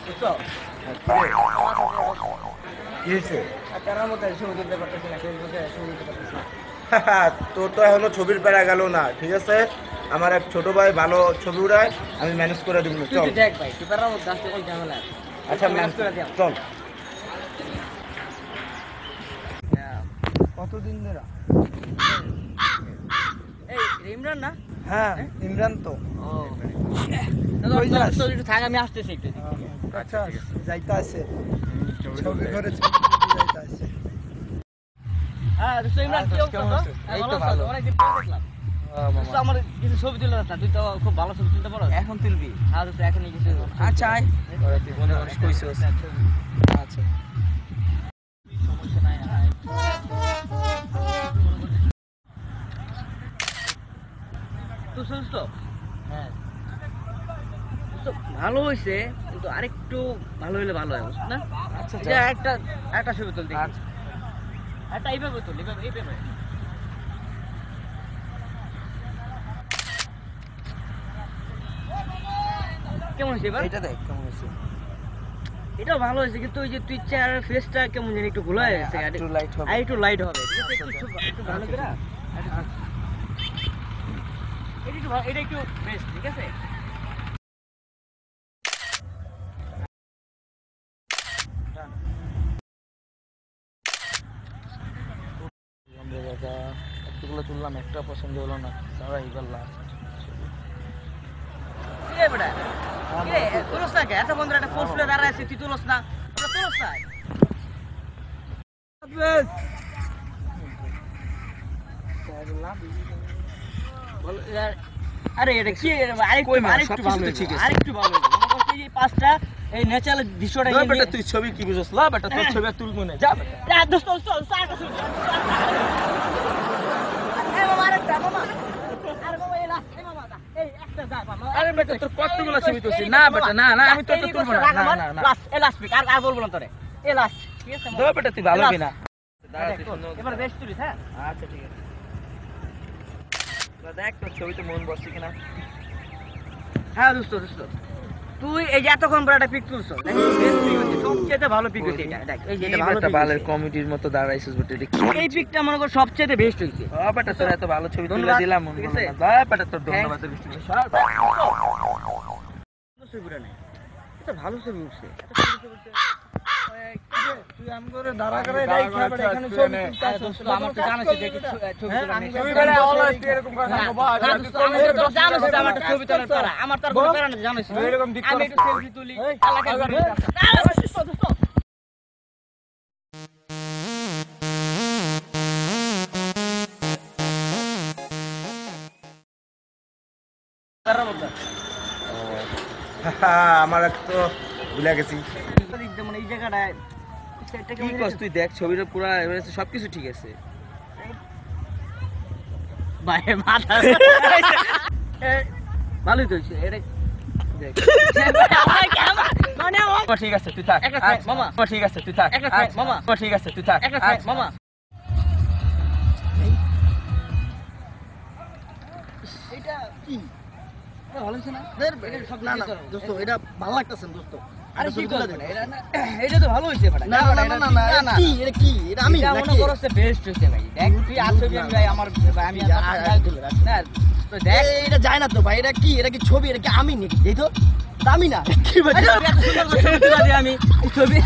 বুঝছো? কি হয়েছে? তার মধ্যে ছবি তুলতে পারতেছি না, ফেসবুকে ছবি তুলতে পারতেছি না। তোর তো এখনো ছবির প্যারা গেল না, ঠিক আছে? আমার এক ছোট ভাই ভালো ছবি উড়ায়, আমি ম্যানেজ করে দিব। তুই চল। তো দেখ ভাই, কিপারের মধ্যে আসতে কোন ঝামেলা আছে? আচ্ছা ম্যানেজ করে দিও। চল। কতদিন ধরে? এই ইমরান না? হ্যাঁ ইমরান তো। ও কই যাস? তো একটু থাক, আমি আসতেছি একটু। আচ্ছা যাইতে আছে ছবি করে ছবি তুলতে যাইতে আছে। হ্যাঁ দোস্ত, ইমরান কি অবস্থা কেমন তো? আছিস? হ্যাঁ, এই ভালো তো আছো? ভালো। অনেকদিন পরে দেখলাম। দোস্ত, আমার কিছু ছবি তুলে দাও না, তুই তো খুব ভালো ছবি তুলতে পারো। এখন তুলবি? হ্যাঁ দোস্ত, এখনই কিছু আচ্ছা আয়। ওরা তুই মনে মনে কইছিস। আচ্ছা সমস্যা নাই। আয়। তো সুস্থ? হ্যাঁ তো ভালো হয়েছে, কিন্তু আরেকটু ভালো হলে ভালো হয়, বুঝছ না? আচ্ছা এটা একটা ছবি তুল দেখি। আচ্ছা। একটা এইভাবে তুল, এইভাবে। কেমন হয়েছে এবার? এইটা দেখ কেমন হয়েছে। এটাও ভালো হয়েছে, কিন্তু ওই যে তুই চেহারার ফেসটা কেমন জানি একটু ঘোলা হয়ে গেছে। একটু লাইট হবে। আর একটু লাইট হবে, ঠিক আছে? একটু ভালো করে এটা একটু বেস্ট, ঠিক আছে? আমরা দাদা এতগুলো তুললাম, একটা পছন্দ হলো না, সারা এবার লাস্ট। কি রে বেটা? কি রে, তুলস না কে? এত বন্ধুরা একটা পোস্ট করে দাঁড়ায় আছে, তুই তুলস না? ওটা তুলস না? বল, আরে এটা কি? কই মা, আরেকটু সবকিছু ভালো তো হইবো, ঠিক আছে। আরেকটু ভালো হইবো। মনে করছি এই পাঁচটা এই ন্যাচারাল দৃশ্যটা না বেটা তুই ছবি কি বুঝছ? লা বেটা তোর ছবি আর তুলবো না, যা বেটা। দোস্ত আরেকটা ছবি। এই মামা, আরেকটা মামা। আরে মামা, এই লাস্ট, এই মামা, এই একটা যা মামা। আরে বেটা তোর কতগুলো ছবি তুলছিস? না বেটা না না, আমি তোরটা তুলবো না। না না না লাস্ট, এই লাস্ট পিক, আর বলবো না তোরে। এই লাস্ট, ঠিক আছে? দো বেটা তুই ভালো হবি না। এবার বেস্ট তুলিস, হ্যাঁ? আচ্ছা ঠিক আছে। দেখ তোর ছবিতে মন বসছে কিনা। হ্যাঁ দোস্ত, তুই এই যে এতক্ষণ পর একটা পিক তুলছো, দেখ, best pic হচ্ছে, সবচেয়ে ভালো পিক হচ্ছে এটা। দেখ, এই যে এটা ভালো pic বালের হচ্ছে। কমিটির মতো দাঁড়াইছিস বেটা, এটা কি? এই পিকটা মনে কর সবচেয়ে বেস্ট হয়েছে। ও বেটা তোর এত ভালো ছবি তুলে ধন্যবাদ, দিলাম মন ঠিক বলো আছে? না। যা বেটা তোর ধন্যবাদ দিবি। ছবিটা নেই, এটা ভালো ছবি উঠছে। তুই আম করে দাঁড়া করে রাইখা বেটা এখানে ছবি তুলতে আরে আসছিস। দোস্ত, আমার তো জানোস যে ছবি তোলা নেই। তুই বেটা অলওয়েজ এরকম কথা না, বাবা। না দোস্ত, আমি তো জানোস যে আমার একটা ছবি তোলার প্যারা। আমার তার কোনো প্যারা নেই, জানোস। তুই এরকম দিক আমি করছিস। একটু সেলফি তুলি, এলাকায় ঘুরি। আরে দোস্ত। তারা বলতো আমার এক তো ভুলে গেছি। মানে এই জায়গাটায় এটা কি কস তুই? দেখ ছবিটা পুরো সবকিছু ঠিক আছে। বাইরে মাথা ভালোই তো হয়েছে এটা। দেখ মানে ও ঠিক আছে তুই থাক। একটা side, মামা। ও ঠিক আছে তুই থাক। একটা side, আচ্ছা, মামা। ও ঠিক আছে তুই থাক। একটা আচ্ছা। মামা, এটা কি? এটা ভালো হয়েছে না? না না দোস্ত, এটা ভালো লাগতেছে না দোস্ত। আরে এটা কি ছবি তুলে করবে দেন। এটা না, এটা তো ভালো হয়েছে ভাই। না না না না না, এটা কি? এটা কি? এটা আমি এটা নাকি? মনে করো বেস্ট হয়েছে ভাই। দেখ তুই আসবি, আমি ভাই আমার ভাই আমি না তো দেখ এটা যায় না তো ভাই, এটা কি? এটা কি ছবি? এটা কি আমি নাকি? এই তো আমি না কি ভাই? এত সুন্দর করে ছবি তুলে দিই আমি ছবি